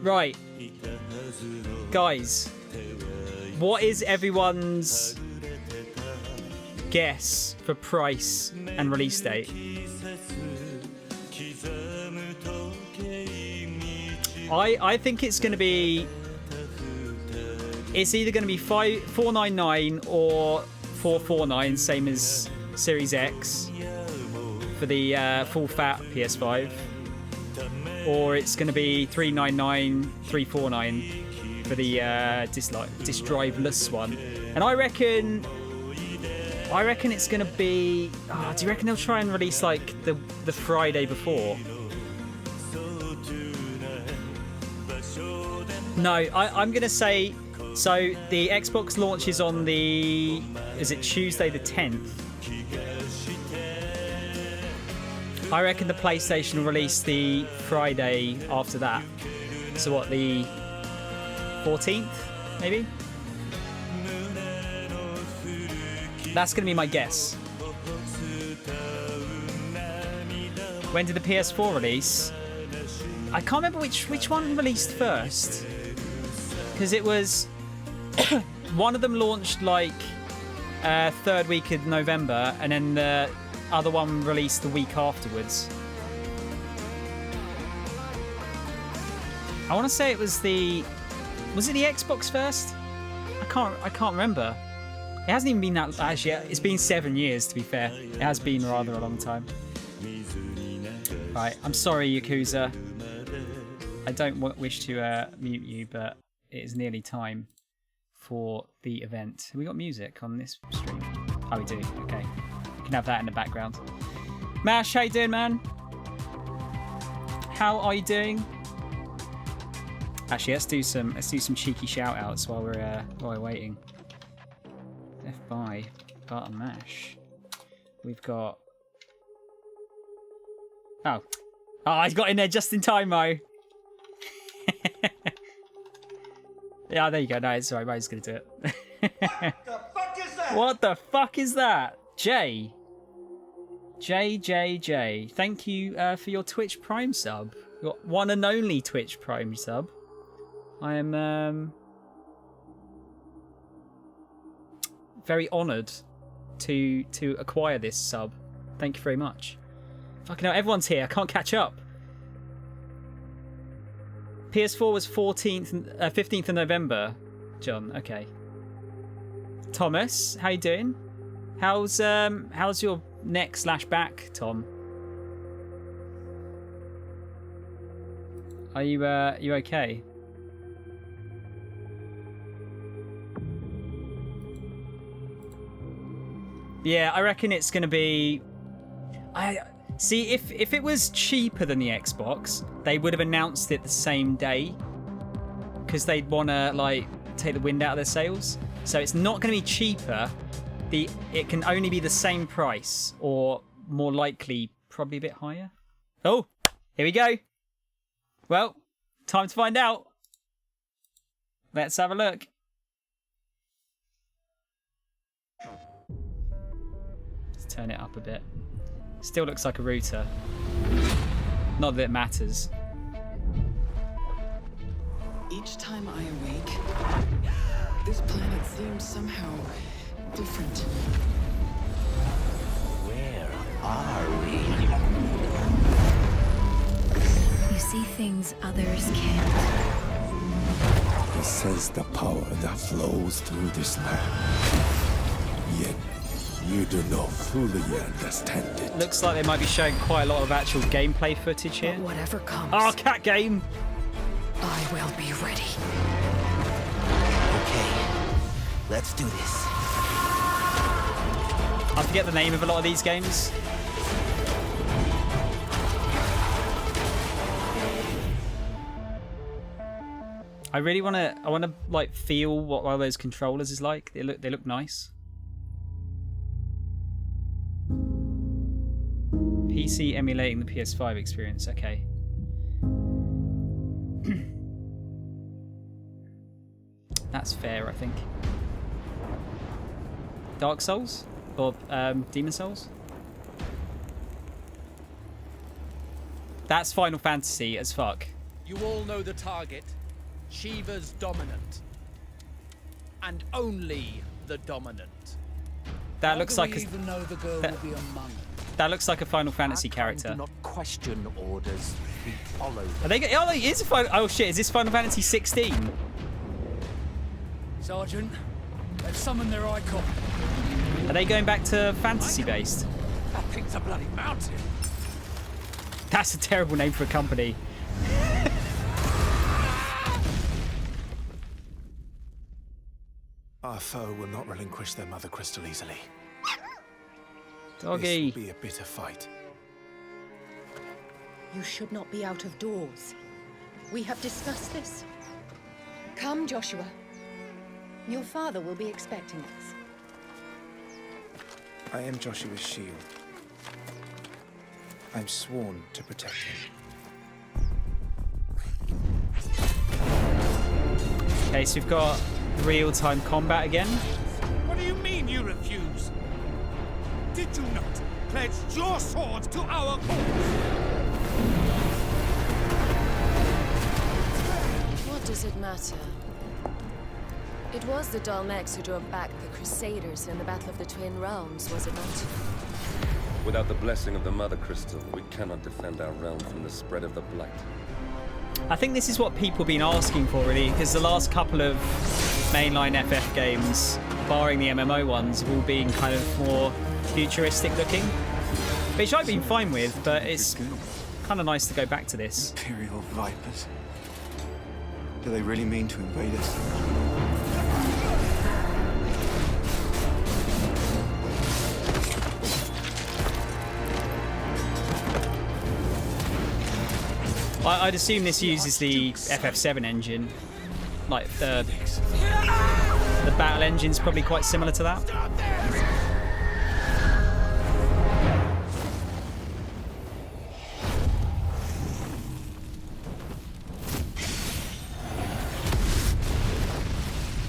Right. Guys, what is everyone's guess for price and release date? I think it's going to be... It's either going to be $499 or $449, same as Series X for the full fat PS5, or it's going to be $399, $349 for the disc driveless one. And I reckon it's going to be... Oh, do you reckon they'll try and release like the Friday before? No, I'm going to say... So the Xbox launches on the... Is it Tuesday the 10th? I reckon the PlayStation will release the Friday after that. So what, the 14th, maybe? That's going to be my guess. When did the PS4 release? I can't remember which one released first. Because it was... one of them launched like third week of November, and then the other one released the week afterwards. I want to say it was the... Was it the Xbox first? I can't remember. It hasn't even been that... Actually, it's been 7 years, to be fair. It has been rather a long time. Right, I'm sorry, Yakuza. I don't wish to mute you, but it is nearly time for the event. Have we got music on this stream? Oh, we do. Okay. We can have that in the background. Mash, how you doing, man? How are you doing? Actually, let's do some cheeky shout outs while we're waiting. F by button mash. We've got... Oh, I got in there just in time, Mo. Yeah, there you go. No, it's alright. Mo's gonna do it. What the fuck is that? What the fuck is that? J. Thank you for your Twitch Prime sub. Your one and only Twitch Prime sub. I am very honoured to acquire this sub. Thank you very much. Fucking hell, everyone's here. I can't catch up. PS4 was 15th of November, John. Okay. Thomas, how you doing? How's your neck/back, Tom? Are you okay? Yeah, I reckon it's gonna be... See, if it was cheaper than the Xbox, they would have announced it the same day, because they'd want to like take the wind out of their sails. So it's not going to be cheaper. It can only be the same price, or more likely, probably a bit higher. Oh, here we go. Well, time to find out. Let's have a look. Let's turn it up a bit. Still looks like a router. Not that it matters. Each time I awake, this planet seems somehow different. Where are we? You see things others can't. He sense the power that flows through this land. Yet you do not fully understand it. Looks like they might be showing quite a lot of actual gameplay footage here. But whatever comes, Oh, cat game! I will be ready. Okay, let's do this. I forget the name of a lot of these games. I really want to like feel what one of those controllers is like. They look nice. PC emulating the PS5 experience. Okay. That's fair, I think. Dark Souls? Or Demon Souls? That's Final Fantasy as fuck. You all know the target. Shiva's dominant. And only the dominant. That looks like even know the girl will be among us. that looks like a Final Fantasy character. Do not question orders. We follow them. Are they? Oh, it is a Final. Oh shit! Is this Final Fantasy 16? Sergeant, let's summon their icon. Are they going back to fantasy based? That thing's a bloody mountain. That's a terrible name for a company. Our foe will not relinquish their mother crystal easily. This Doggy. will be a bitter fight. You should not be out of doors. We have discussed this. Come, Joshua. Your father will be expecting us. I am Joshua's shield. I'm sworn to protect him. Okay, so we've got real-time combat again. What do you mean you refuse? Did you not pledge your sword to our cause? What does it matter? It was the Dalmex who drove back the Crusaders in the Battle of the Twin Realms, was it not? Without the blessing of the Mother Crystal, we cannot defend our realm from the spread of the Blight. I think this is what people have been asking for, really, because the last couple of mainline FF games, barring the MMO ones, have all been kind of more futuristic looking, which I've been fine with, but it's kind of nice to go back to this. Imperial Vipers. Do they really mean to invade us? I'd assume this uses the FF7 engine. Like, the battle engine's probably quite similar to that.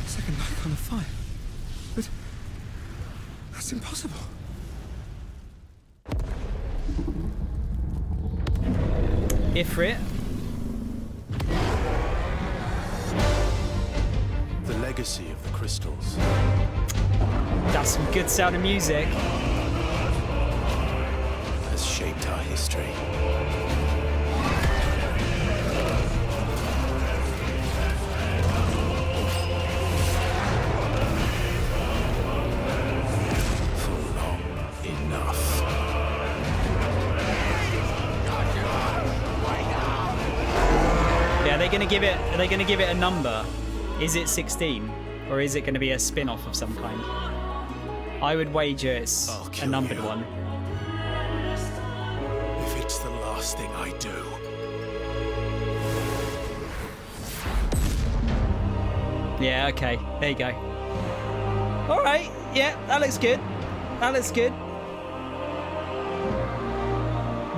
Second icon of fire. But that's impossible. Ifrit. The legacy of the crystals. That's some good sounding music. Has shaped our history. For long enough. Yeah, are they gonna give it a number? Is it 16? Or is it gonna be a spin-off of some kind? I would wager it's a numbered one. If it's the last thing I do. Yeah, okay. There you go. Alright, yeah, that looks good. That looks good.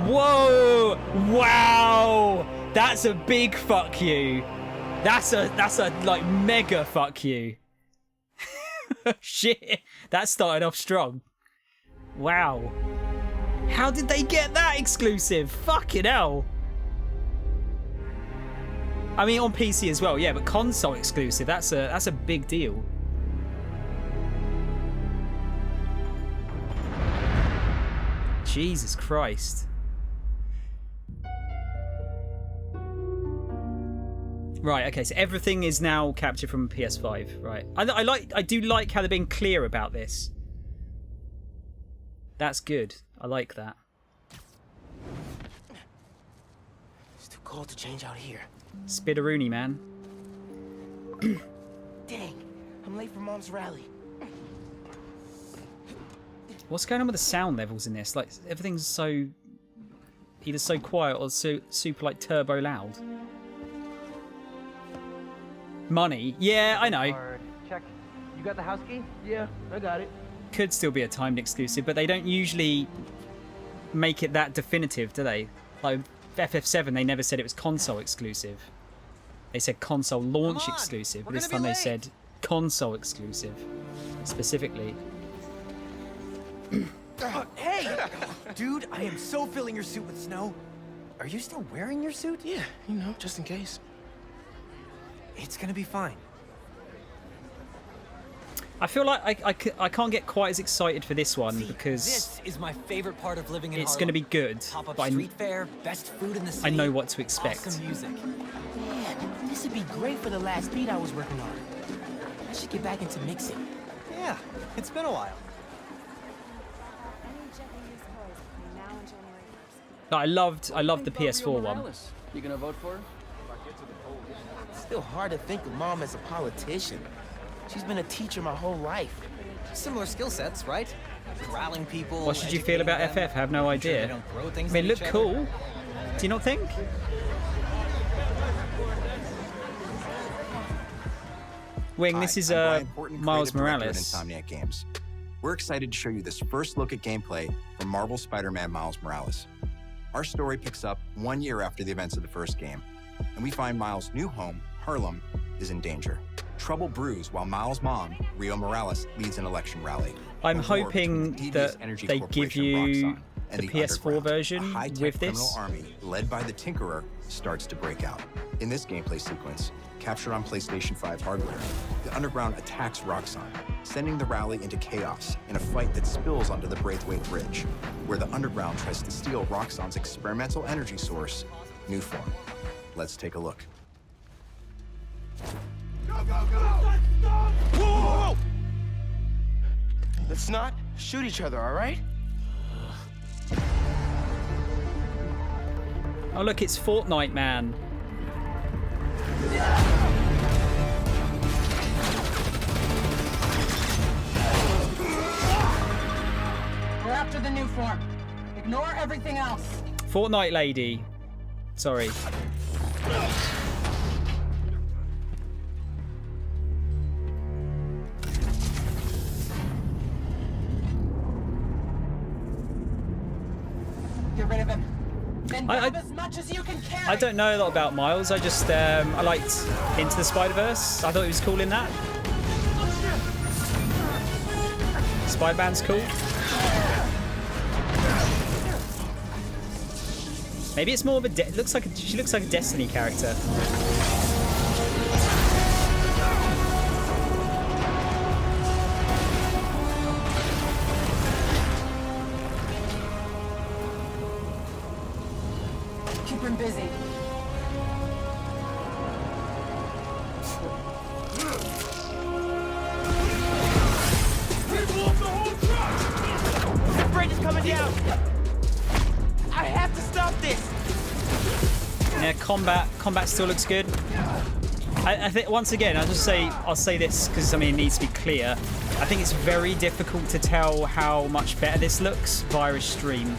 Whoa! Wow! That's a big fuck you. That's a like mega fuck you. Shit. That started off strong. Wow. How did they get that exclusive? Fucking hell. I mean on PC as well, yeah, but console exclusive, that's a big deal. Jesus Christ. Right, okay, so everything is now captured from PS5, right? I do like how they're being clear about this. That's good. I like that. It's too cold to change out here. Spitteroonie, man. Dang, I'm late for Mom's rally. What's going on with the sound levels in this? Like, everything's so either so quiet or so super like turbo loud. Money. Yeah, I know. Check. You got the house key? Yeah, I got it. Could still be a timed exclusive, but they don't usually make it that definitive, do they? Like FF7, they never said it was console exclusive. They said console launch exclusive, but this time they said console exclusive specifically. Hey! Dude, I am so filling your suit with snow. Are you still wearing your suit? Yeah, you know, just in case. It's gonna be fine. I feel like I can't get quite as excited for this one because This is my favorite part of living in it's Harlem. going to be good, Pop-up but street fair, best food in the city. I know what to expect. Awesome music. Man, this would be great for the last beat I was working on. I should get back into mixing. Yeah, it's been a while. No, I loved the PS4 one. You gonna vote for her? Still hard to think of Mom as a politician. She's been a teacher my whole life. Similar skill sets, right? Corralling people. What should you feel about FF? I have no idea. I mean, it looked cool. Do you not think? Wing, this is Miles Morales. Insomniac Games. We're excited to show you this first look at gameplay from Marvel Spider-Man Miles Morales. Our story picks up 1 year after the events of the first game, and we find Miles' new home, Harlem, is in danger. Trouble brews while Miles' mom, Rio Morales, leads an election rally. I'm hoping that they give you the PS4 version with this. A army led by the Tinkerer starts to break out. In this gameplay sequence, captured on PlayStation 5 hardware, the Underground attacks Roxxon, sending the rally into chaos in a fight that spills onto the Braithwaite Bridge, where the Underground tries to steal Roxxon's experimental energy source, Newform. Let's take a look. Go, go, go! Whoa, whoa, whoa! Let's not shoot each other, all right? Oh look, it's Fortnite Man. We're after the new form. Ignore everything else. Fortnite lady. Sorry. Get rid of him. Then grab as much as you can carry. I don't know a lot about Miles. I just I liked Into the Spider-Verse. I thought he was cool in that. Spider-Man's cool. Maybe it's more of a she looks like a Destiny character. Keep him busy. That bridge is coming down! I have to stop this! Yeah, combat still looks good. I think once again, I'll say this because I mean it needs to be clear. I think it's very difficult to tell how much better this looks via a stream.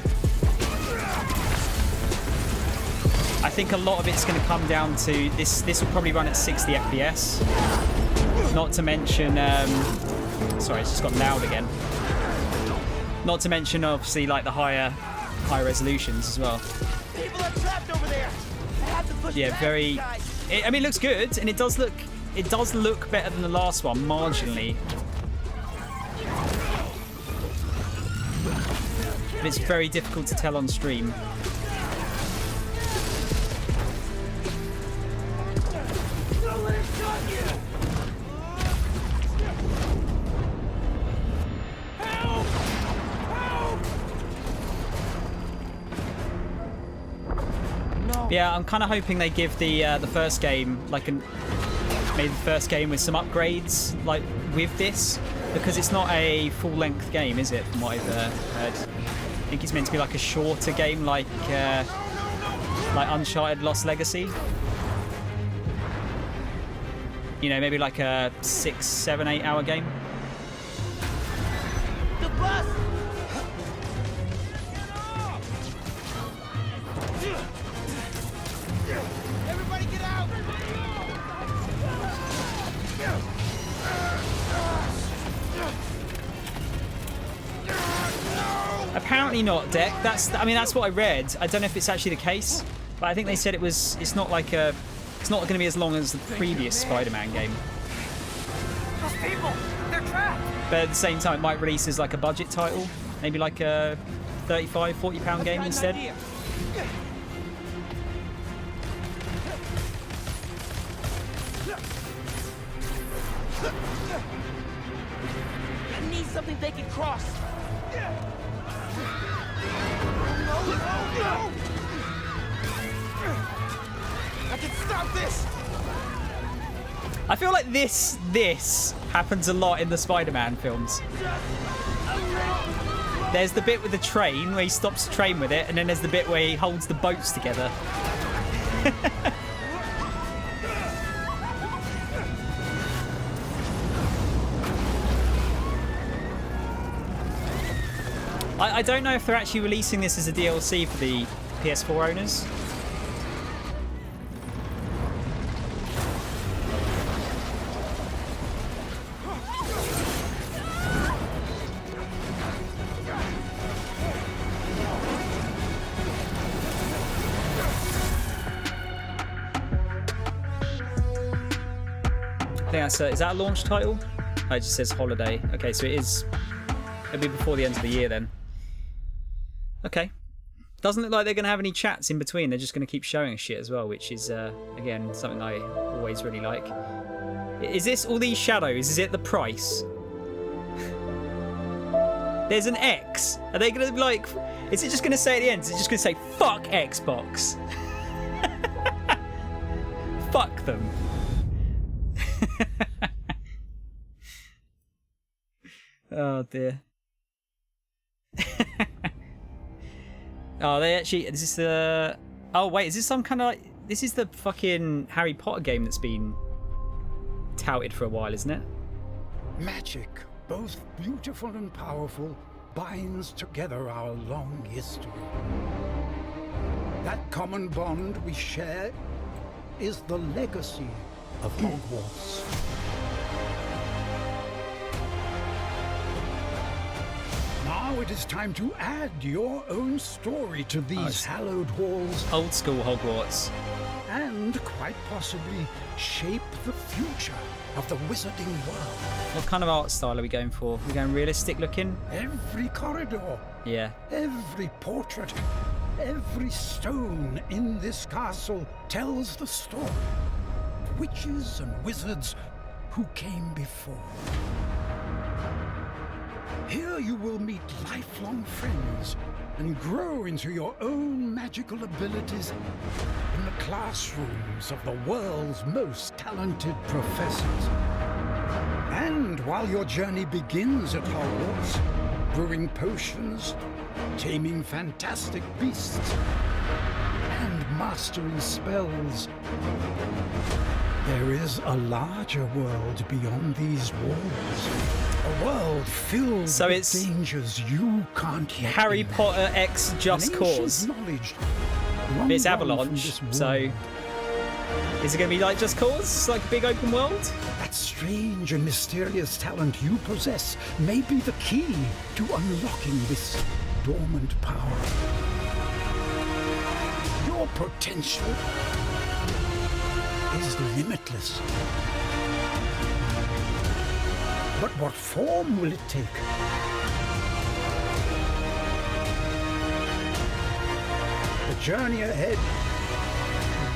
I think a lot of it's going to come down to this. This will probably run at 60 FPS. Not to mention, sorry, it's just got loud again. Not to mention, obviously, like the higher resolutions as well. People are trapped over there! I have to push Yeah, back, very. guys. I mean, it looks good, and it does look better than the last one, marginally. But it's very difficult to tell on stream. Don't let him shot you! Help! Help! No. Yeah, I'm kind of hoping they give the first game maybe the first game with some upgrades like with this, because it's not a full-length game, is it? From what I've heard, I think it's meant to be like a shorter game, like Uncharted Lost Legacy. You know, maybe like a 6, 7, 8 hour game. The bus! Everybody get out! Apparently not, Deck. I mean, that's what I read. I don't know if it's actually the case, but I think they said it's not going to be as long as the previous Spider-Man game. Those people! They're trapped! But at the same time, it might release as like a budget title, maybe like a £35, £40 game instead. think they can cross? I can stop this! I feel like this happens a lot in the Spider-Man films. There's the bit with the train where he stops the train with it, and then there's the bit where he holds the boats together. I don't know if they're actually releasing this as a DLC for the PS4 owners. I think that's is that a launch title? Oh, it just says holiday. Okay, so it'll be before the end of the year then. Okay. Doesn't look like they're going to have any chats in between. They're just going to keep showing us shit as well, which is, again, something I always really like. Is this all these shadows? Is it the price? There's an X. Are they going to be like... Is it just going to say at the end? Is it just going to say, fuck Xbox? Fuck them. Oh, dear. Oh, they actually... Is this the... Oh, wait. Is this some kind of... Like, this is the fucking Harry Potter game that's been touted for a while, isn't it? Magic, both beautiful and powerful, binds together our long history. That common bond we share is the legacy of Hogwarts. Now it is time to add your own story to these hallowed halls. Old school Hogwarts. And quite possibly shape the future of the wizarding world. What kind of art style are we going for? Are we going realistic looking? Every corridor. Yeah. Every portrait. Every stone in this castle tells the story. Witches and wizards who came before. Here you will meet lifelong friends and grow into your own magical abilities in the classrooms of the world's most talented professors. And while your journey begins at Hogwarts, brewing potions, taming fantastic beasts, and mastering spells, there is a larger world beyond these walls. A world filled with dangers you can't yet Harry Potter X Just Cause. It's Avalon, so is it going to be like Just Cause? Like a big open world? That strange and mysterious talent you possess may be the key to unlocking this dormant power. Your potential is limitless. But what form will it take? The journey ahead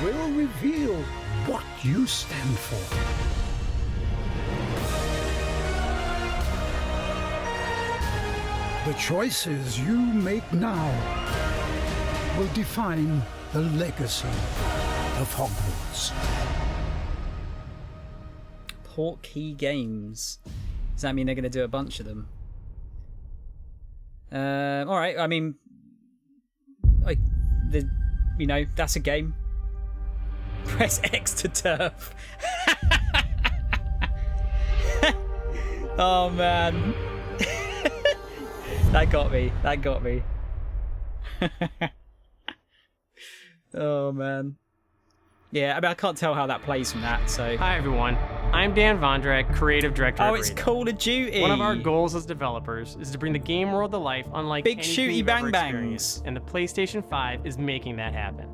will reveal what you stand for. The choices you make now will define the legacy of Hogwarts. Portkey Games. Does that mean they're going to do a bunch of them? All right. I mean, you know, that's a game. Press X to turf. Oh man, that got me. That got me. Oh man. Yeah, I mean, I can't tell how that plays from that, so... Hi, everyone. I'm Dan Vondrak, creative director Oh, of it's Raiden. Call of Duty! One of our goals as developers is to bring the game world to life unlike Big anything shooty you've ever bang bangs. experienced, and the PlayStation 5 is making that happen.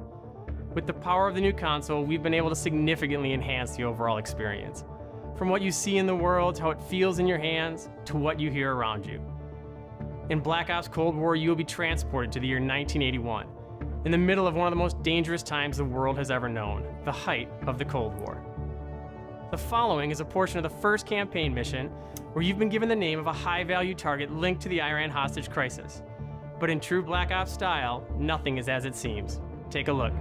With the power of the new console, we've been able to significantly enhance the overall experience. From what you see in the world, to how it feels in your hands, to what you hear around you. In Black Ops Cold War, you will be transported to the year 1981. In the middle of one of the most dangerous times the world has ever known, the height of the Cold War. The following is a portion of the first campaign mission where you've been given the name of a high-value target linked to the Iran hostage crisis. But in true Black Ops style, nothing is as it seems. Take a look.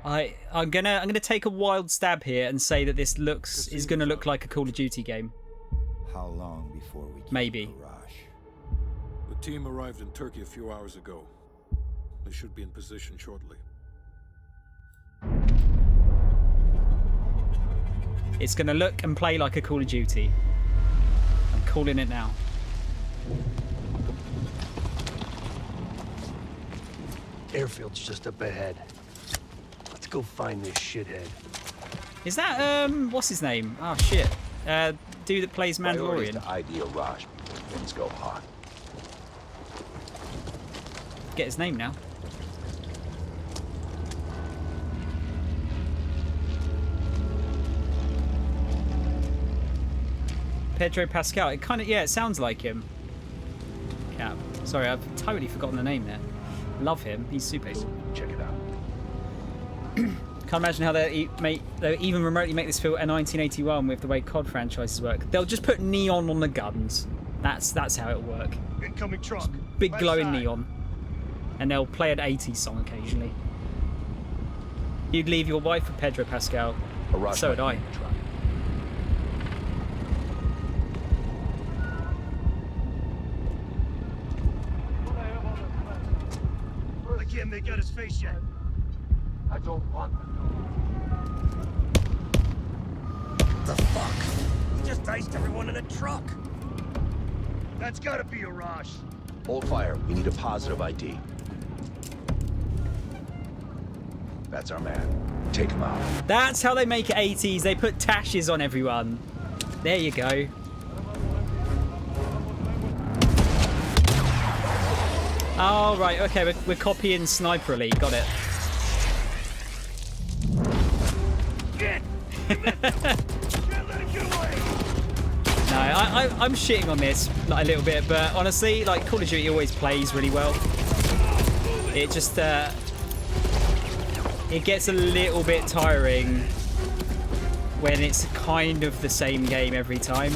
I'm gonna take a wild stab here and say that this is gonna look like a Call of Duty game. How long before we get Maybe. the rush? The team arrived in Turkey a few hours ago. They should be in position shortly. It's gonna look and play like a Call of Duty. I'm calling it now. Airfield's just up ahead. Let's go find this shithead. Is that what's his name? Oh shit. Dude that plays Priority's Mandalorian. to ID a rush before things go hot. Get his name now. Pedro Pascal. It kind of, yeah, it sounds like him. Cap. Sorry, I've totally forgotten the name there. Love him. He's super. Check it out. Can't imagine how they'll even remotely make this feel a 1981 with the way COD franchises work. They'll just put neon on the guns. That's how it'll work. Incoming truck. Big glowing neon. And they'll play an 80s song occasionally. You'd leave your wife for Pedro Pascal. So would I. I can't make out his face yet. I don't want to know. The fuck? He just iced everyone in a truck. That's gotta be a Raj. Hold fire. We need a positive ID. That's our man. Take him out. That's how they make it 80s. They put tashes on everyone. There you go. Oh, right. Okay, we're copying Sniper Elite. Got it. No, I'm shitting on this like a little bit, but honestly, like Call of Duty always plays really well. It just it gets a little bit tiring when it's kind of the same game every time.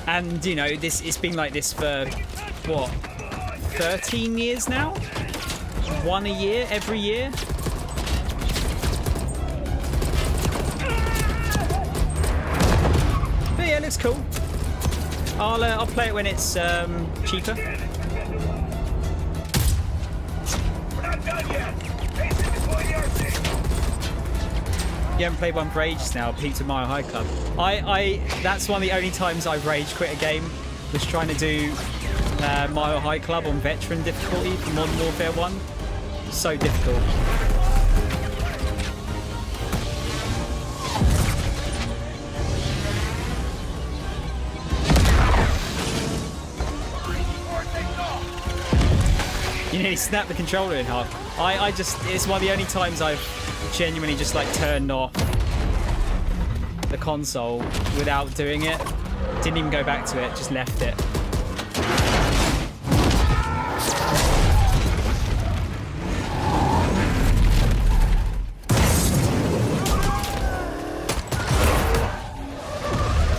And you know, it's been like this for what, 13 years now? One a year, every year. But yeah, it looks cool. I'll play it when it's cheaper. We're not done yet. You haven't played one for ages now. Peaked at Mile High Club. That's one of the only times I've rage quit a game. Was trying to do Mile High Club on veteran difficulty for Modern Warfare 1. So difficult. You nearly snapped the controller in half. It's one of the only times I've genuinely just like turned off the console without doing it. Didn't even go back to it, just left it.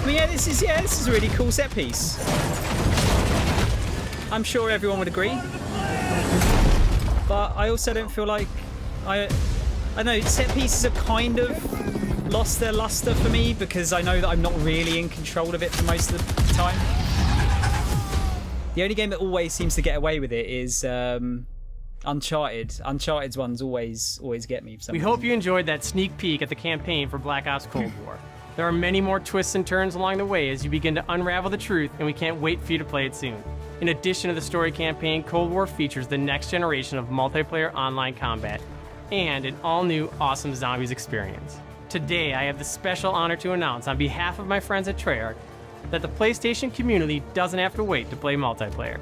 But yeah, this is a really cool set piece. I'm sure everyone would agree. But I also don't feel like I know set pieces have kind of lost their luster for me because I know that I'm not really in control of it for most of the time. The only game that always seems to get away with it is Uncharted. Uncharted's ones always get me for some reason. We hope you enjoyed that sneak peek at the campaign for Black Ops Cold War. There are many more twists and turns along the way as you begin to unravel the truth, and we can't wait for you to play it soon. In addition to the story campaign, Cold War features the next generation of multiplayer online combat and an all-new awesome zombies experience. Today, I have the special honor to announce on behalf of my friends at Treyarch that the PlayStation community doesn't have to wait to play multiplayer.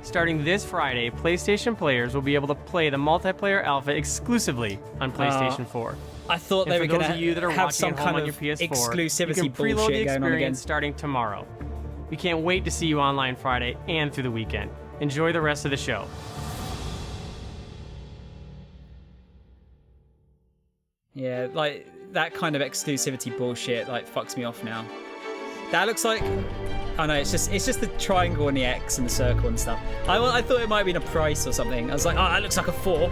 Starting this Friday, PlayStation players will be able to play the multiplayer alpha exclusively on PlayStation 4. I thought they were going to have some kind of exclusivity you can preload bullshit the going on again. experience starting tomorrow. We can't wait to see you online Friday and through the weekend. Enjoy the rest of the show. Yeah, like that kind of exclusivity bullshit like fucks me off now. That looks like, oh no, it's just the triangle and the X and the circle and stuff. I thought it might have been a price or something. I was like, oh, that looks like a 4.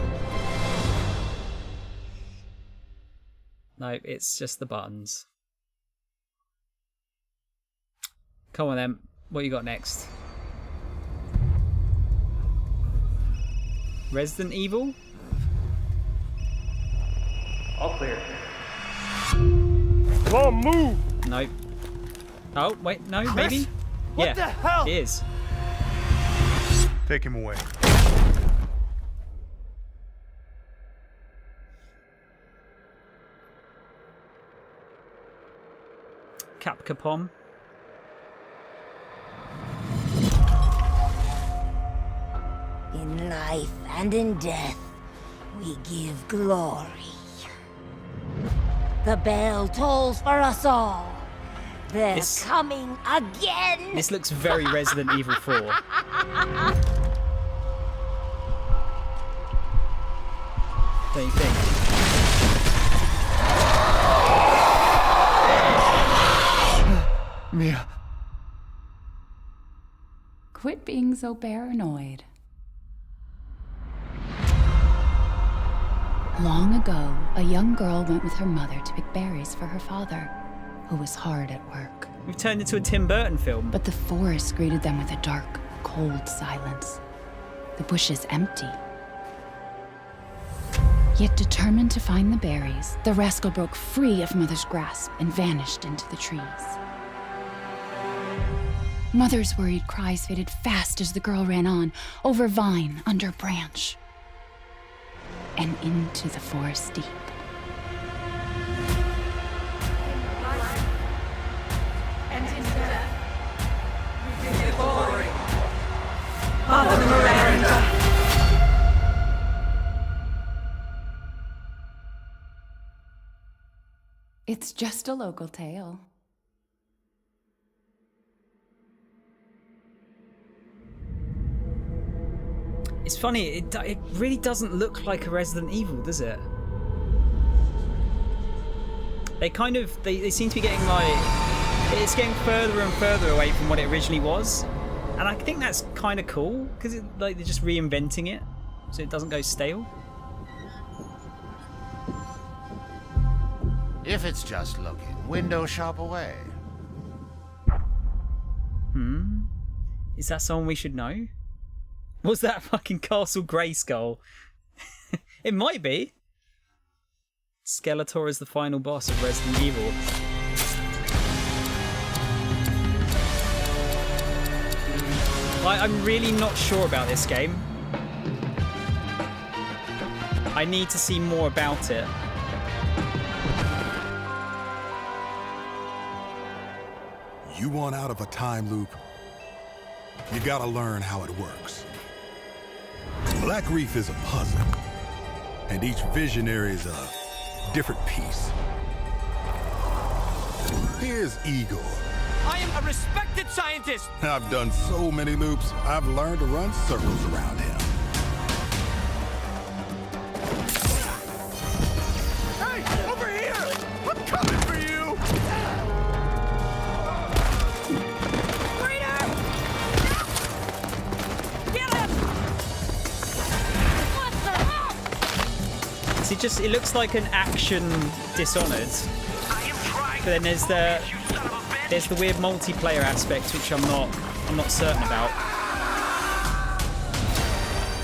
No, it's just the buttons. Come on then, what you got next? Resident Evil? All clear. Come on, move! Nope. Oh, wait, no, Chris? maybe? What Yeah, the hell? it is. Take him away. Capcom. In life and in death, we give glory. The bell tolls for us all. They're coming again. This looks very Resident Evil 4. Don't you think? Mia. Quit being so paranoid. Long ago, a young girl went with her mother to pick berries for her father, who was hard at work. We've turned into a Tim Burton film. But the forest greeted them with a dark, cold silence. The bushes empty. Yet determined to find the berries, the rascal broke free of Mother's grasp and vanished into the trees. Mother's worried cries faded fast as the girl ran on, over vine, under branch, and into the forest deep. And in death, we give you glory. Mother Miranda. It's just a local tale. It's funny, it really doesn't look like a Resident Evil, does it? They seem to be getting like, it's getting further and further away from what it originally was. And I think that's kind of cool, because like they're just reinventing it, so it doesn't go stale. If it's just looking, window shop away. Is that someone we should know? Was that fucking Castle Grayskull? It might be. Skeletor is the final boss of Resident Evil. I'm really not sure about this game. I need to see more about it. You want out of a time loop? You gotta learn how it works. Black Reef is a puzzle, and each visionary is a different piece. Here's Igor. I am a respected scientist! I've done so many loops, I've learned to run circles around him. Hey, over here! I'm coming for you! It looks like an action Dishonored, but then there's the weird multiplayer aspect which I'm not certain about.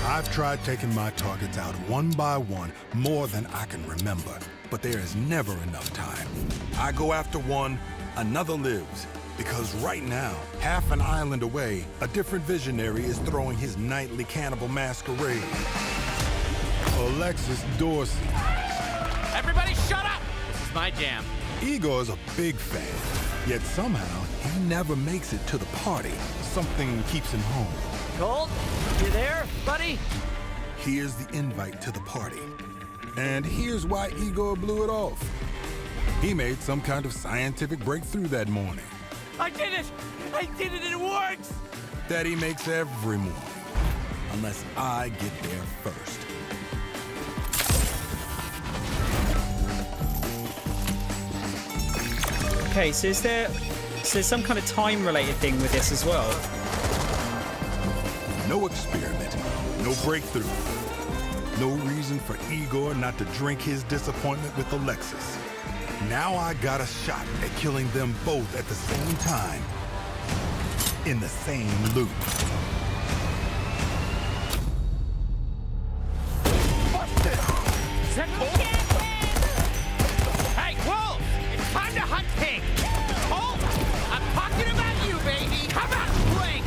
I've tried taking my targets out one by one more than I can remember, but there is never enough time. I go after one, another lives, because right now, half an island away, a different visionary is throwing his nightly cannibal masquerade. Alexis Dorsey. Everybody shut up! This is my jam. Igor's a big fan, yet somehow he never makes it to the party. Something keeps him home. Colt, you there, buddy? Here's the invite to the party. And here's why Igor blew it off. He made some kind of scientific breakthrough that morning. I did it! I did it, it works! That he makes every morning, unless I get there first. Okay, so there's some kind of time-related thing with this as well. No experiment, no breakthrough. No reason for Igor not to drink his disappointment with Alexis. Now I got a shot at killing them both at the same time, in the same loop. Hey, Wolf! It's time to hunt pig! Wolf! I'm talking about you, baby! Come on, swing!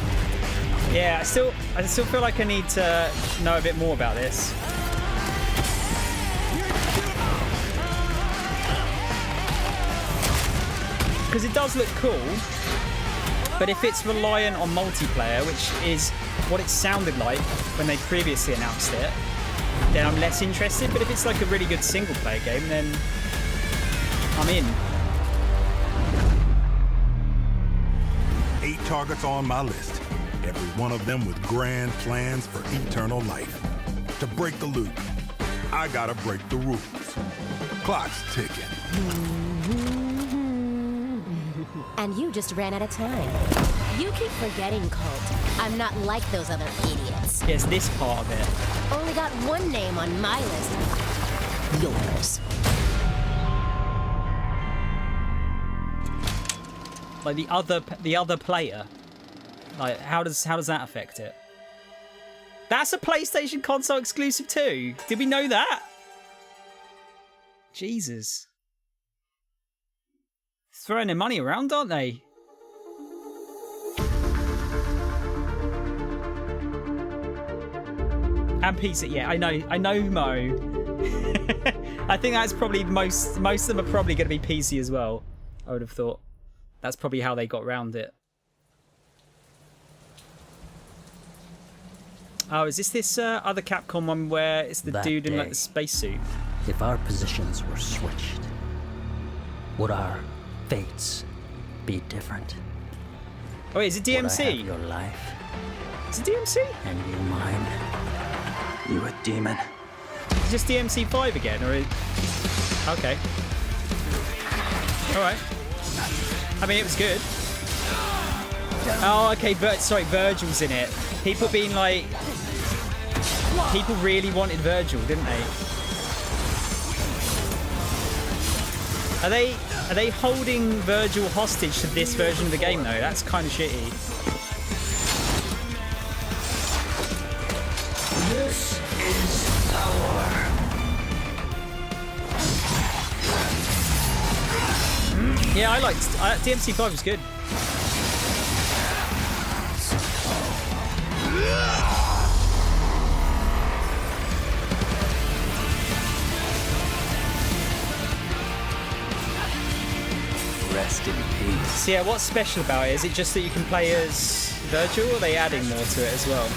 Yeah, I still feel like I need to know a bit more about this. Because it does look cool, but if it's reliant on multiplayer, which is what it sounded like when they previously announced it, then I'm less interested. But if it's like a really good single player game, then I'm in. 8 targets on my list, every one of them with grand plans for eternal life. To break the loop, I gotta break the rules. Clock's ticking. And you just ran out of time. You keep forgetting, Colt. I'm not like those other idiots. It's this part of it. Only got one name on my list. Yours. Like the other player. Like how does that affect it? That's a PlayStation console exclusive too. Did we know that? Jesus. Throwing their money around, aren't they? And PC, yeah, I know Mo. I think that's probably most of them are probably going to be PC as well. I would have thought. That's probably how they got around it. Oh, is this other Capcom one where it's the dude in like the spacesuit? If our positions were switched, would our fates be different? Oh, is it DMC? Would I have your life? Is it DMC? And you mine? You a demon? Is it just DMC 5 again, or? Okay. All right. I mean, it was good. Oh, okay. Sorry, Virgil's in it. People being like, people really wanted Virgil, didn't they? Are they holding Virgil hostage to this version of the game though? That's kind of shitty. This is power. Yeah, I liked DMC 5 was good. Rest in peace. So yeah, what's special about it? Is it just that you can play as Virgil, or are they adding more to it as well?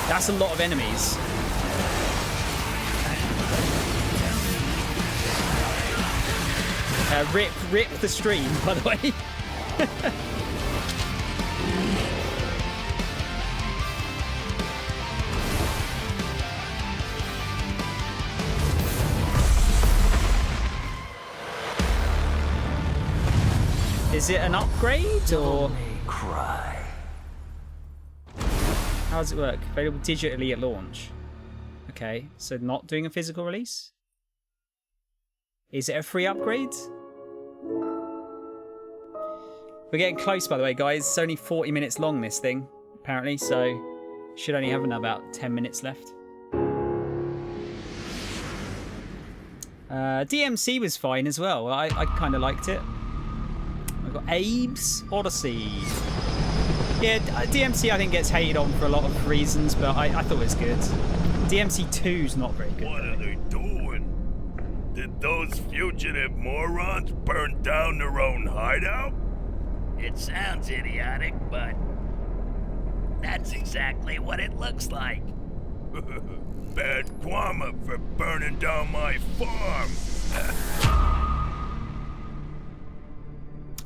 That's a lot of enemies. Rip the stream, by the way. Is it an upgrade or? Cry. How does it work? Available digitally at launch. Okay, so not doing a physical release? Is it a free upgrade? We're getting close, by the way, guys. It's only 40 minutes long, this thing, apparently, so should only have about 10 minutes left. DMC was fine as well. I kind of liked it. I've got Abe's Odyssey. Yeah, DMC I think gets hated on for a lot of reasons, but I thought it was good. DMC 2's not very good. What are they doing? Did those fugitive morons burn down their own hideout? It sounds idiotic, but that's exactly what it looks like. Bad karma for burning down my farm.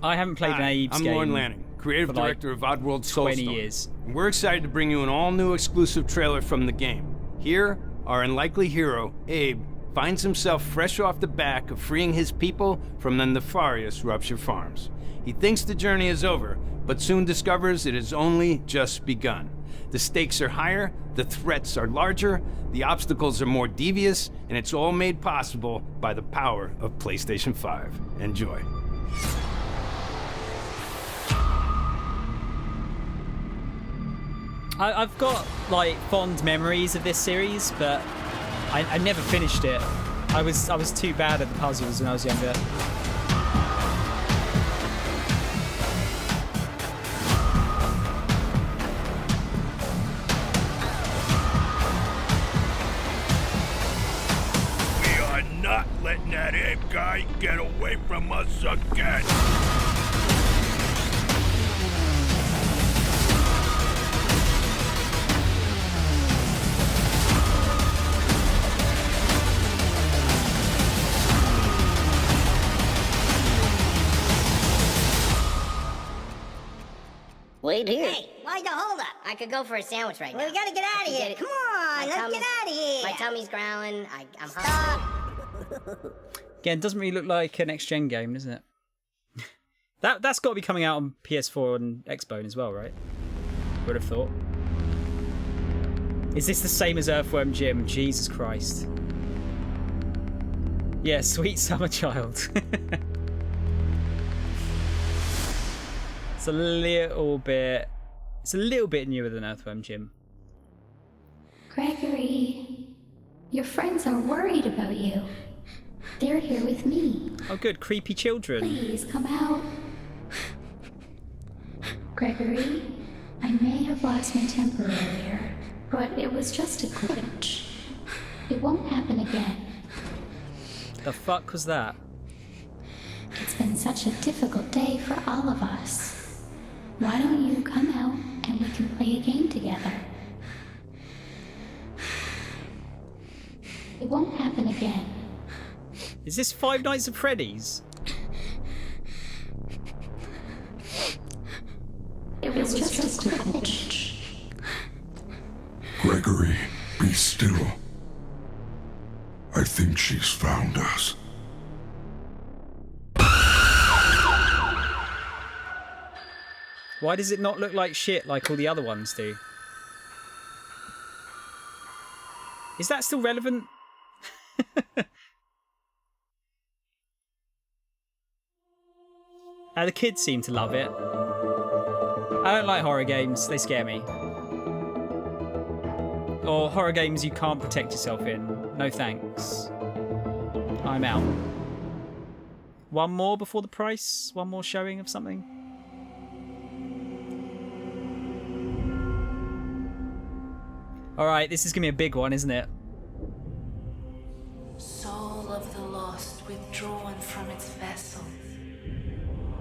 I haven't played an Abe's game. I'm Lauren Lanning, creative director of Oddworld Soulstorm. 20 years. And we're excited to bring you an all-new exclusive trailer from the game. Here, our unlikely hero, Abe, finds himself fresh off the back of freeing his people from the nefarious Rupture Farms. He thinks the journey is over, but soon discovers it has only just begun. The stakes are higher, the threats are larger, the obstacles are more devious, and it's all made possible by the power of PlayStation 5. Enjoy. I've got like fond memories of this series, but I never finished it. I was too bad at the puzzles when I was younger. We are not letting that Abe guy get away from us again. Wait here. Hey, why the hold up? I could go for a sandwich right now. We gotta get out of here. Come on, let's get out of here. My tummy's growling. I'm hungry. Again, it doesn't really look like a next-gen game, doesn't it? That's got to be coming out on PS4 and Xbone as well, right? Would have thought. Is this the same as Earthworm Jim? Jesus Christ. Yeah, sweet summer child. It's a little bit newer than Earthworm Jim. Gregory, your friends are worried about you. They're here with me. Oh good, creepy children. Please come out. Gregory, I may have lost my temper earlier, but it was just a glitch. It won't happen again. The fuck was that? It's been such a difficult day for all of us. Why don't you come out and we can play a game together? It won't happen again. Is this Five Nights at Freddy's? It was just a glitch. Gregory, be still. I think she's found us. Why does it not look like shit like all the other ones do? Is that still relevant? The kids seem to love it. I don't like horror games, they scare me. Or horror games you can't protect yourself in. No thanks. I'm out. One more before the price? One more showing of something? Alright, this is gonna be a big one, isn't it? Soul of the lost withdrawn from its vessel.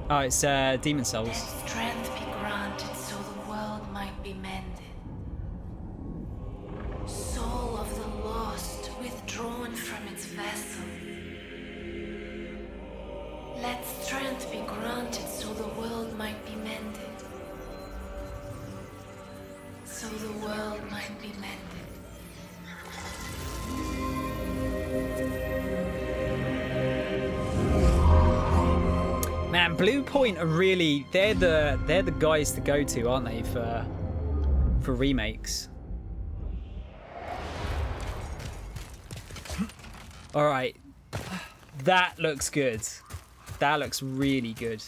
Oh, it's Demon Souls. Let strength be granted so the world might be mended. Soul of the lost withdrawn from its vessel. Let strength be granted so the world might be mended. So the world might be mended. Man, Blue Point are really they're the guys to go to, aren't they, for remakes. Alright. That looks good. That looks really good.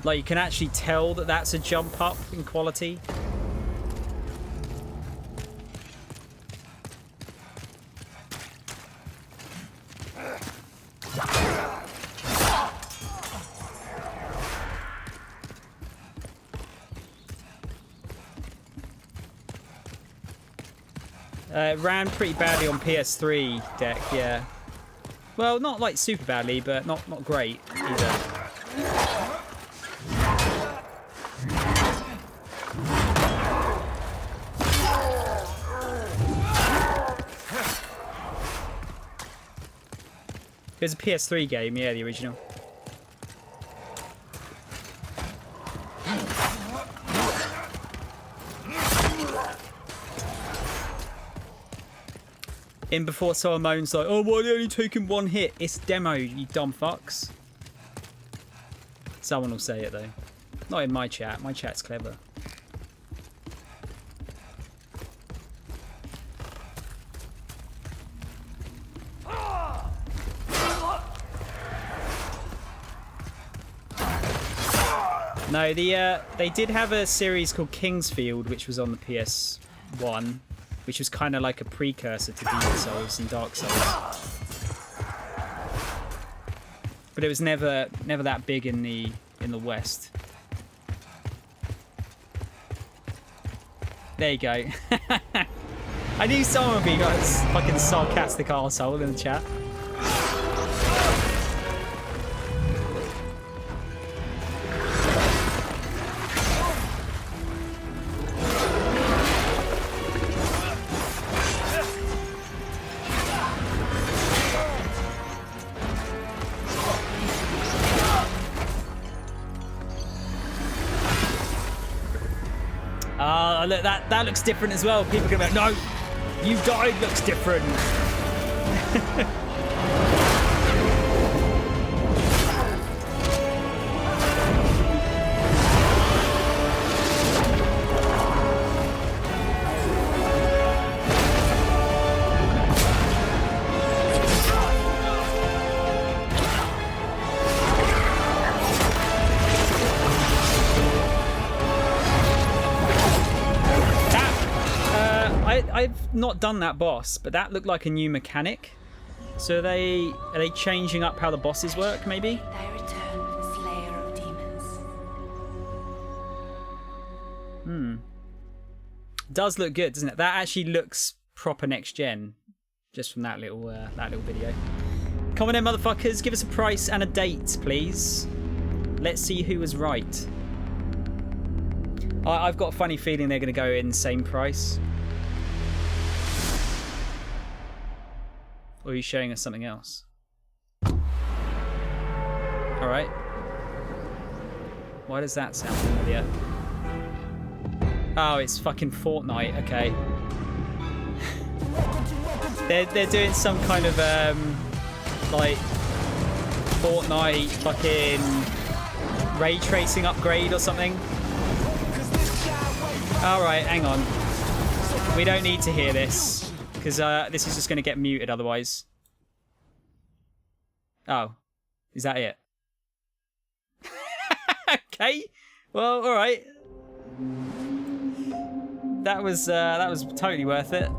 Like, you can actually tell that that's a jump up in quality. It ran pretty badly on PS3 deck, yeah. Well, not like super badly, but not great either. It was a PS3 game, yeah, the original. In before someone moans like, oh, why are they only taking one hit? It's demo, you dumb fucks. Someone will say it though. Not in my chat. My chat's clever. No, they did have a series called Kingsfield, which was on the PS1, which was kind of like a precursor to Demon Souls and Dark Souls. But it was never that big in the West. There you go. I knew someone would be a fucking sarcastic arsehole in the chat. Look, that looks different as well. People are going to be like, no, you died looks different. I've not done that boss, but that looked like a new mechanic. So are they changing up how the bosses work, maybe? Thy return, slayer of demons. Does look good, doesn't it? That actually looks proper next gen, just from that little video. Come on in, motherfuckers. Give us a price and a date, please. Let's see who was right. I've got a funny feeling they're going to go in the same price. Or are you showing us something else? Alright. Why does that sound familiar? Oh, it's fucking Fortnite, okay. They're doing some kind of like Fortnite fucking ray tracing upgrade or something. Alright, hang on. We don't need to hear this. Because this is just going to get muted otherwise. Oh. Is that it? Okay. Well, alright. That was totally worth it.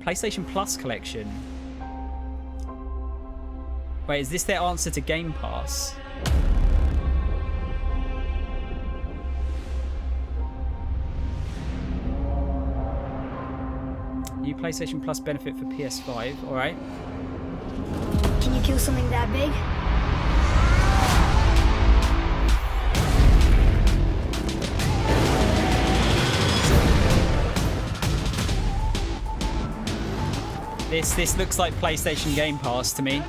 PlayStation Plus collection. Wait, is this their answer to Game Pass? New PlayStation Plus benefit for PS5. Alright. Can you kill something that big? This looks like PlayStation Game Pass to me.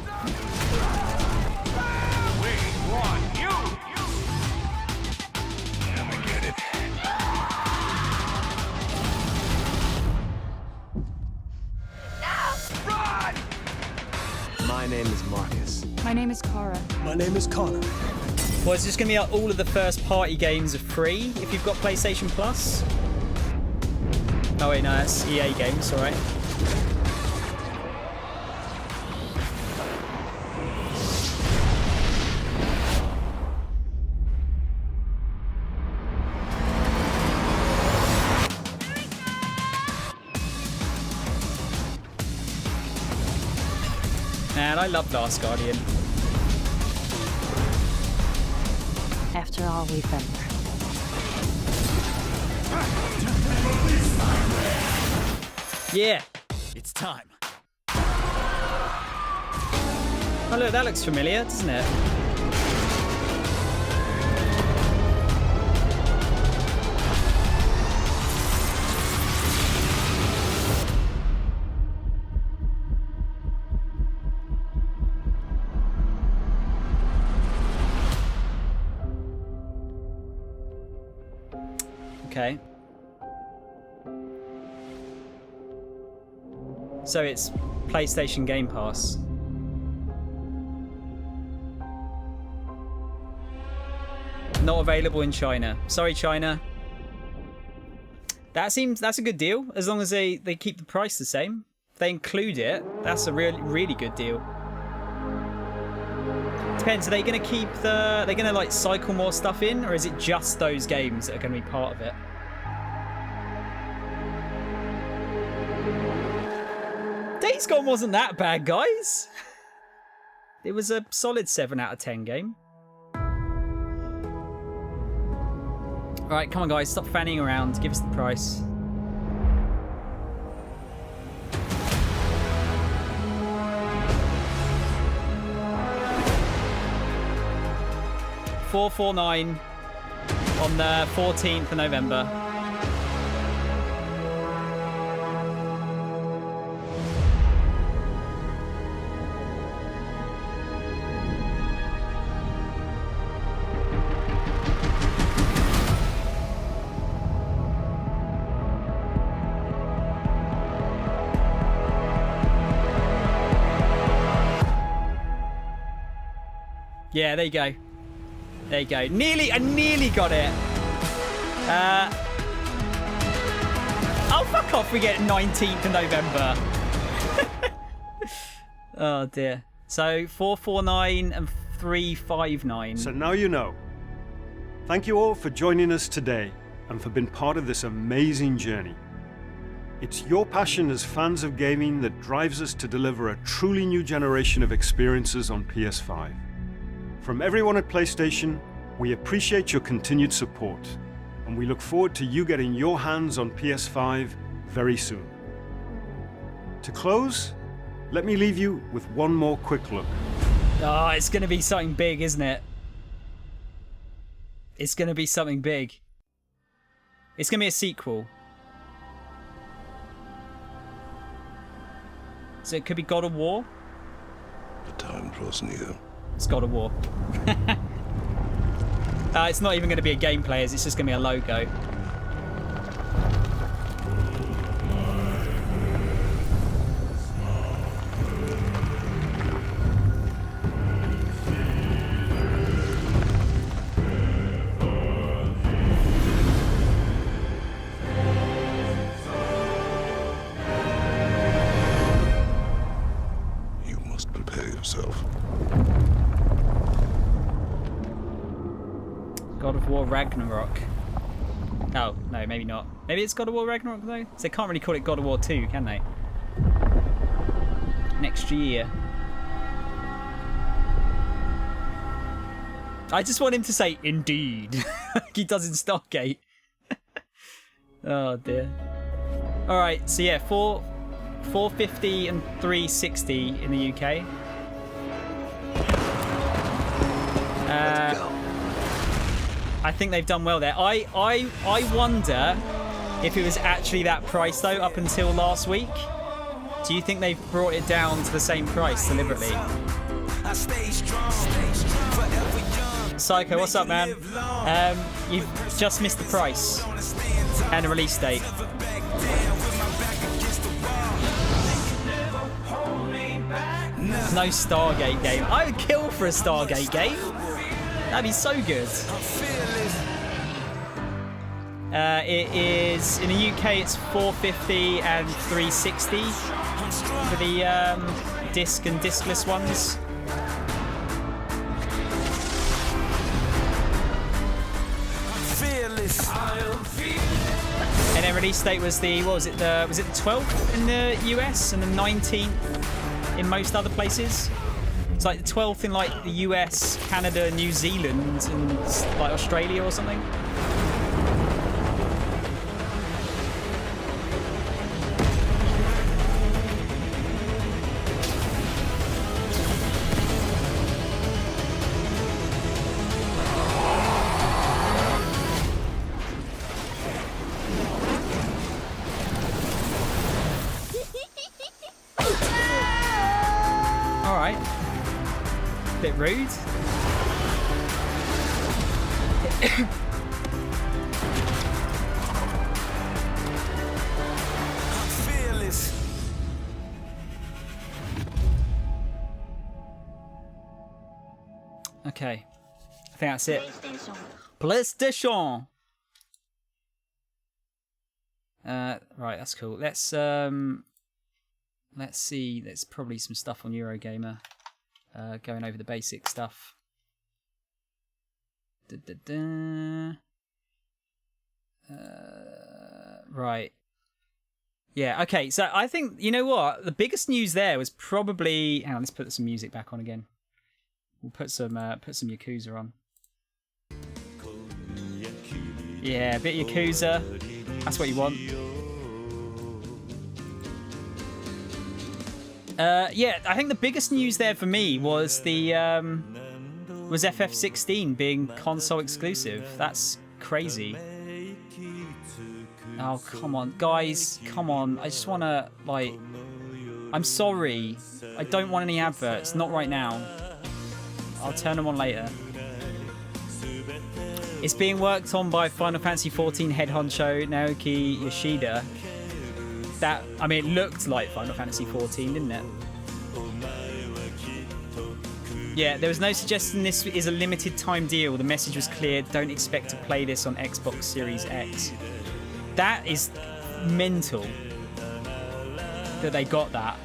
My name is Marcus. My name is Kara. My name is Connor. Well, it's just going to be like all of the first-party games are free if you've got PlayStation Plus. Oh wait, no, that's EA games, alright. Man, I love Last Guardian. After all we've been through. Yeah. It's time. Oh look, that looks familiar, doesn't it? Okay. So it's PlayStation Game Pass. Not available in China. Sorry, China. That's a good deal, as long as they keep the price the same. If they include it, that's a really good deal. Depends, are they gonna keep they're gonna like cycle more stuff in, or is it just those games that are gonna be part of it? Days Gone wasn't that bad, guys. It was a solid 7 out of 10 game. Alright, come on guys, stop fanning around, give us the price. $449 on the 14th of November. Yeah, there you go. There you go. I nearly got it. Oh, fuck off. We get 19th of November. Oh, dear. So, 449 and 359. So now you know. Thank you all for joining us today and for being part of this amazing journey. It's your passion as fans of gaming that drives us to deliver a truly new generation of experiences on PS5. From everyone at PlayStation, we appreciate your continued support, and we look forward to you getting your hands on PS5 very soon. To close, let me leave you with one more quick look. Oh, it's going to be something big, isn't it? It's going to be something big. It's going to be a sequel. So it could be God of War? The time draws near. It's God of War. It's not even going to be a gameplay, it's just going to be a logo. You must prepare yourself. God of War Ragnarok. Oh, no, maybe not. Maybe it's God of War Ragnarok, though? So they can't really call it God of War 2, can they? Next year. I just want him to say, indeed. Like he does in Stargate. Oh, dear. Alright, so yeah, 450 and 360 in the UK. I think they've done well there. I wonder if it was actually that price though up until last week. Do you think they've brought it down to the same price deliberately? Psycho, what's up, man? You've just missed the price and a release date. No Stargate game. I would kill for a Stargate game. That'd be so good. It is in the UK. It's 450 and 360 for the disc and discless ones. And then release date was the was it the 12th in the US and the 19th in most other places. It's like the 12th in like the US, Canada, New Zealand, and like Australia or something. Bit rude. Okay. I think that's it. PlayStation. Right, that's cool. Let's see. There's probably some stuff on Eurogamer. Going over the basic stuff. Right. Yeah, okay, so I think, you know what? The biggest news there was probably... Hang on, let's put some music back on again. We'll put some Yakuza on. Yeah, a bit Yakuza. That's what you want. Yeah, I think the biggest news there for me was the was FF16 being console exclusive. That's crazy. Oh, come on, guys, come on. I just want to, like... I'm sorry. I don't want any adverts. Not right now. I'll turn them on later. It's being worked on by Final Fantasy XIV head honcho Naoki Yoshida. That, I mean, it looked like Final Fantasy XIV, didn't it? Yeah, there was no suggestion this is a limited time deal. The message was clear. Don't expect to play this on Xbox Series X. That is mental that they got that.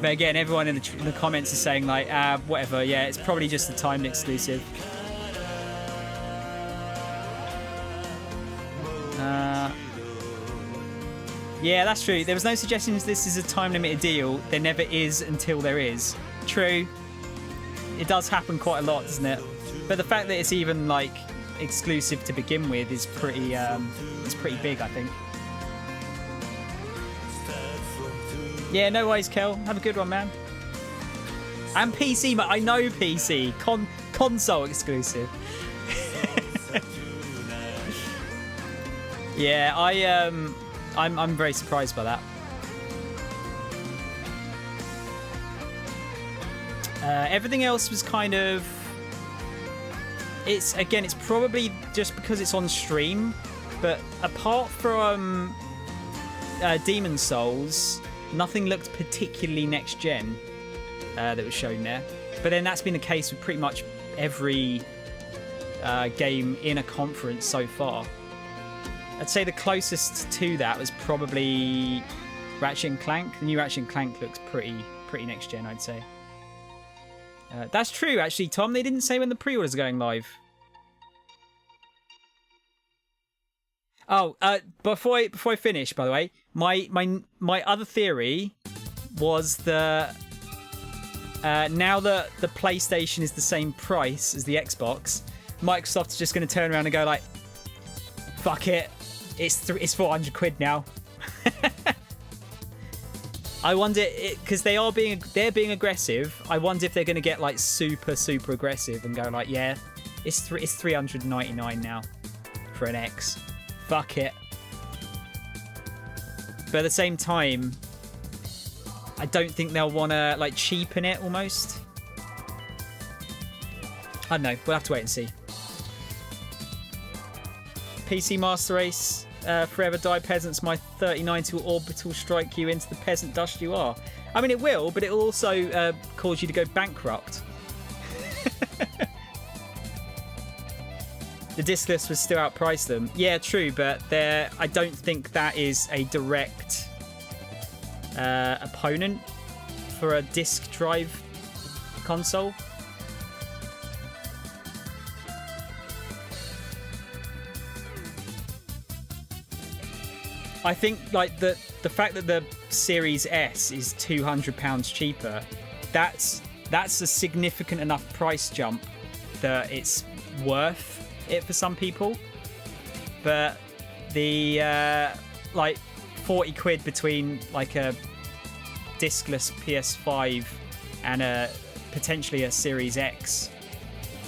But again, everyone in the comments is saying like, whatever, yeah, it's probably just a timed exclusive. Yeah, that's true. There was no suggestions this is a time-limited deal. There never is until there is. True. It does happen quite a lot, doesn't it? But the fact that it's even like exclusive to begin with is pretty big, I think. Yeah, no worries, Kel. Have a good one, man. And PC, I know PC. Console exclusive. Yeah, I'm very surprised by that. Everything else was kind of... It's probably just because it's on stream, but apart from Demon's Souls, nothing looked particularly next-gen that was shown there. But then that's been the case with pretty much every game in a conference so far. I'd say the closest to that was probably Ratchet & Clank. The new Ratchet & Clank looks pretty next-gen, I'd say. That's true, actually, Tom. They didn't say when the pre-orders are going live. Oh, before I finish, by the way, my other theory was that now that the PlayStation is the same price as the Xbox, Microsoft's just going to turn around and go like, fuck it, it's 400 quid now. I wonder, because they're being aggressive. I wonder if they're going to get like super aggressive and go like, yeah, it's 399 now for an X. Fuck it. But at the same time, I don't think they'll want to like cheapen it almost. I don't know. We'll have to wait and see. PC Master Race, Forever Die Peasants, my 3090 will orbital strike you into the peasant dust you are. I mean, it will, but it will also cause you to go bankrupt. The discless would still outprice them. Yeah, true, but I don't think that is a direct opponent for a disc drive console. I think like the fact that the Series S is £200 cheaper, that's a significant enough price jump that it's worth it for some people. But the like 40 quid between like a discless PS5 and potentially a Series X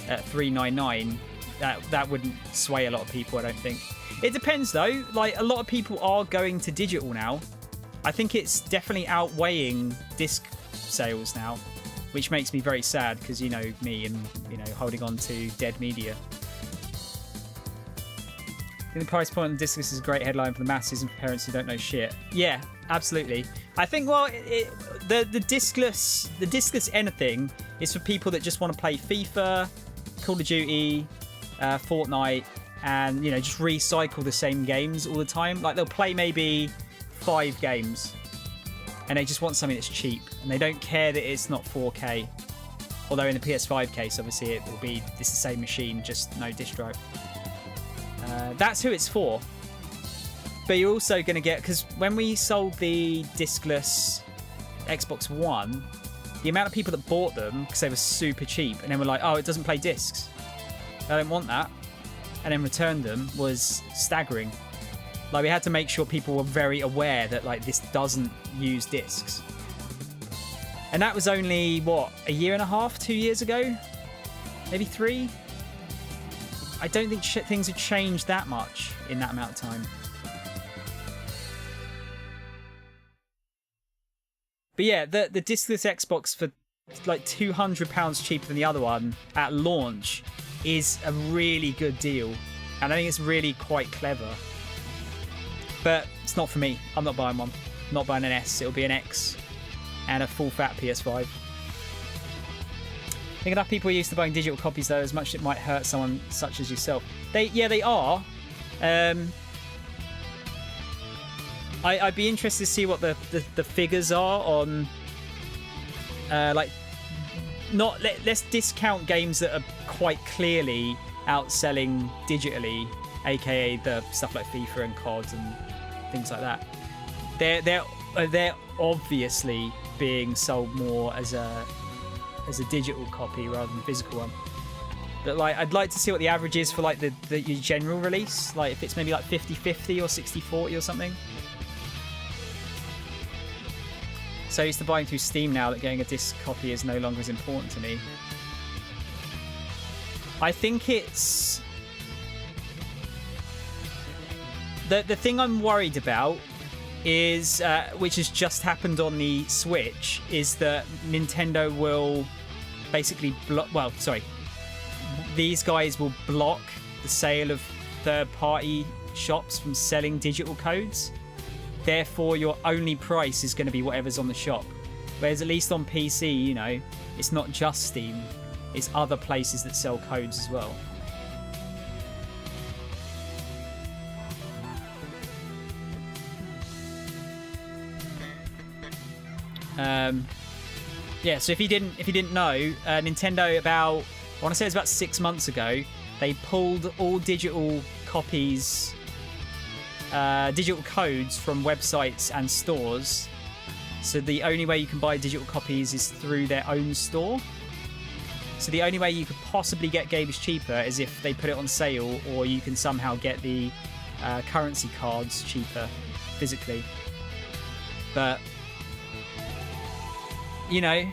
at $399, that wouldn't sway a lot of people, I don't think. It depends though. Like a lot of people are going to digital now. I think it's definitely outweighing disc sales now, which makes me very sad because you know me and holding on to dead media. think the price point on the discless is a great headline for the masses and for parents who don't know shit. Yeah, absolutely. I think, well, the discless anything is for people that just want to play FIFA, Call of Duty, Fortnite, and, you know, just recycle the same games all the time. Like, they'll play maybe 5 games, and they just want something that's cheap, and they don't care that it's not 4K. Although in the PS5 case, obviously, it will be the same machine, just no disk drive. That's who it's for. But you're also going to get... Because when we sold the discless Xbox One, the amount of people that bought them, because they were super cheap, and then were like, oh, it doesn't play discs. I don't want that. And then returned them was staggering. Like, we had to make sure people were very aware that, like, this doesn't use discs. And that was only, what, a year and a half, 2 years ago? Maybe 3? I don't think things have changed that much in that amount of time. But yeah, the discless Xbox for like £200 cheaper than the other one at launch is a really good deal. And I think it's really quite clever. But it's not for me. I'm not buying one. I'm not buying an S. It'll be an X and a full fat PS5. I think enough people are used to buying digital copies though, as much as it might hurt someone such as yourself. They are. I'd be interested to see what the figures are on. Like, let's discount games that are quite clearly outselling digitally, aka the stuff like FIFA and COD and things like that. They're obviously being sold more as a digital copy rather than physical one. But like, I'd like to see what the average is for like the general release. Like if it's maybe like 50-50 or 60-40 or something. So used to buying through Steam now that getting a disc copy is no longer as important to me. I think it's... The thing I'm worried about is, which has just happened on the Switch, is that Nintendo will basically these guys will block the sale of third-party shops from selling digital codes. Therefore, your only price is going to be whatever's on the shop. Whereas at least on PC, you know, it's not just Steam. It's other places that sell codes as well. Yeah, so if you didn't know, Nintendo I want to say it was about 6 months ago, they pulled all digital copies, digital codes from websites and stores. So the only way you can buy digital copies is through their own store. So the only way you could possibly get games cheaper is if they put it on sale, or you can somehow get the currency cards cheaper physically. But you know,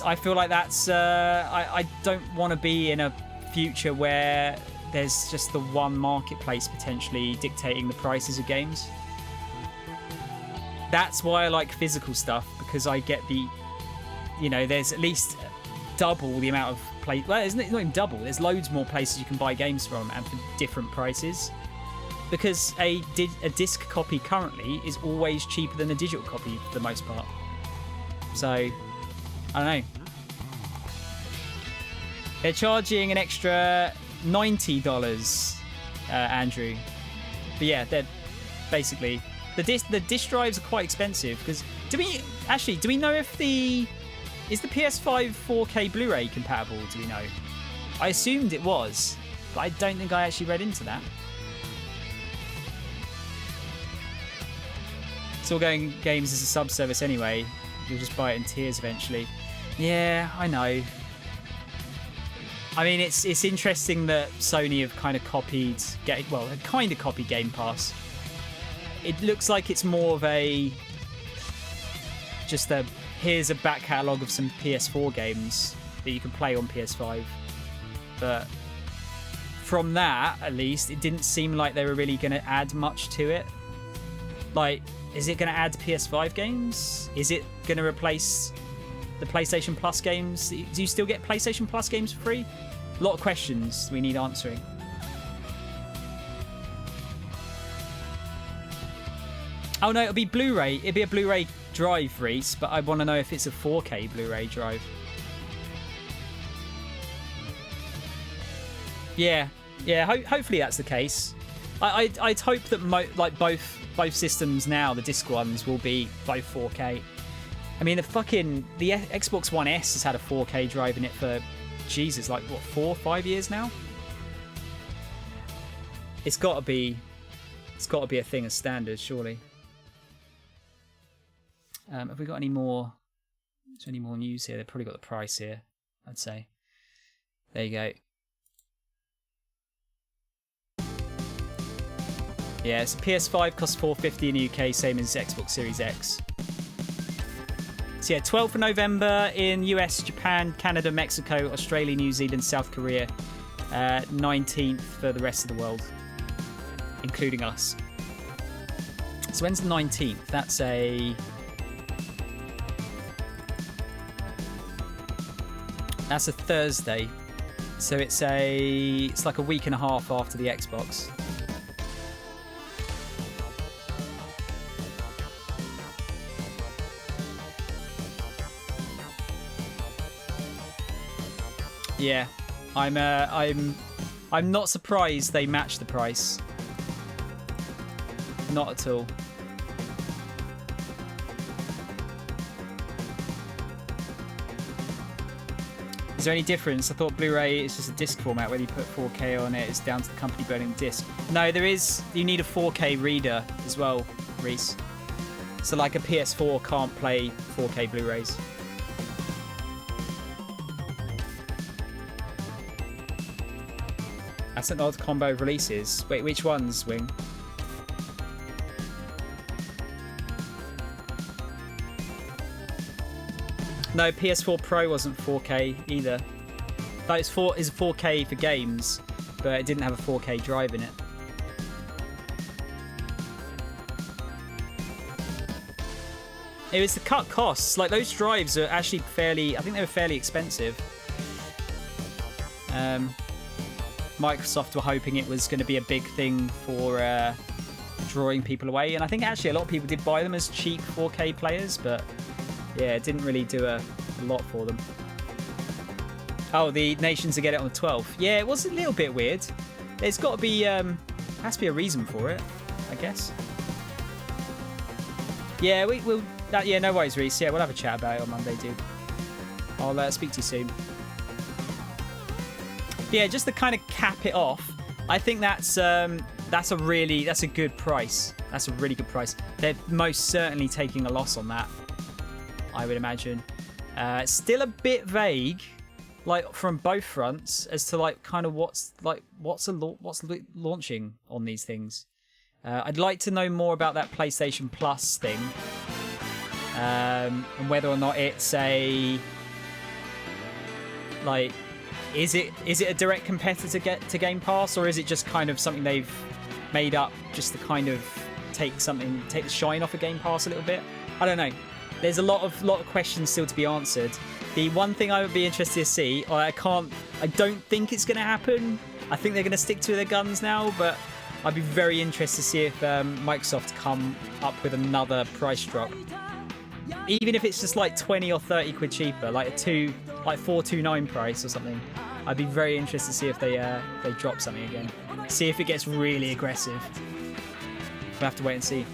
I feel like that's I don't want to be in a future where there's just the one marketplace potentially dictating the prices of games. That's why I like physical stuff, because I get the, you know, there's at least double the amount of well, it's not even double, there's loads more places you can buy games from and for different prices, because a disc copy currently is always cheaper than a digital copy for the most part. So, I don't know. They're charging an extra $90, Andrew. But yeah, they're basically the disc drives are quite expensive, because do we know if is the PS5 4K Blu-ray compatible? Do we know? I assumed it was, but I don't think I actually read into that. It's all going games as a sub-service anyway. You'll just buy it in tiers eventually. Yeah, I know. I mean, it's interesting that Sony have kind of copied Game Pass. It looks like it's more of here's a back catalogue of some PS4 games that you can play on PS5. But from that, at least, it didn't seem like they were really going to add much to it. Like, is it going to add PS5 games? Is it going to replace the PlayStation Plus games? Do you still get PlayStation Plus games for free? A lot of questions we need answering. Oh no, it'll be Blu-ray. It'll be a Blu-ray drive, Reese, but I want to know if it's a 4K Blu-ray drive. Yeah, hopefully that's the case. I'd hope that both systems now, the disc ones, will be both 4K. I mean, the Xbox One S has had a 4K drive in it for, Jesus, like what, 4 or 5 years now? It's got to be a thing of standards, surely. Have we got any more? Is there any more news here? They've probably got the price here, I'd say. There you go. Yeah, so PS5 costs $450 in the UK, same as Xbox Series X. So yeah, 12th of November in US, Japan, Canada, Mexico, Australia, New Zealand, South Korea. 19th for the rest of the world, including us. So when's the 19th? That's a Thursday. So it's like a week and a half after the Xbox. Yeah, I'm not surprised they matched the price. Not at all. Is there any difference? I thought Blu-ray is just a disc format. Whether you put 4K on it, it's down to the company burning the disc. No, there is. You need a 4K reader as well, Reese. So like a PS4 can't play 4K Blu-rays. That's an odd combo of releases. Wait, which ones, Wing? No, PS4 Pro wasn't 4K either. That is 4K for games, but it didn't have a 4K drive in it. It was to cut costs. Like, those drives are actually I think they were fairly expensive. Microsoft were hoping it was going to be a big thing for drawing people away, and I think actually a lot of people did buy them as cheap 4K players, but yeah, it didn't really do a lot for them. Oh, the nations to get it on the 12th. Yeah, it was a little bit weird. There's got to be has to be a reason for it, I guess. Yeah, we'll. Yeah, no worries, Reese. Yeah, we'll have a chat about it on Monday, dude. I'll speak to you soon. Yeah, just to kind of cap it off, I think that's a good price. That's a really good price. They're most certainly taking a loss on that, I would imagine. Still a bit vague, like from both fronts, as to like kind of what's launching on these things. I'd like to know more about that PlayStation Plus thing, and whether or not it's a like. Is it a direct competitor to Game Pass, or is it just kind of something they've made up just to kind of take the shine off of Game Pass a little bit? I don't know. There's a lot of questions still to be answered. The one thing I would be interested to see, I don't think it's going to happen. I think they're going to stick to their guns now, but I'd be very interested to see if Microsoft come up with another price drop. Even if it's just like 20 or 30 quid cheaper, like a $429 price or something. I'd be very interested to see if they drop something again. See if it gets really aggressive. We'll have to wait and see.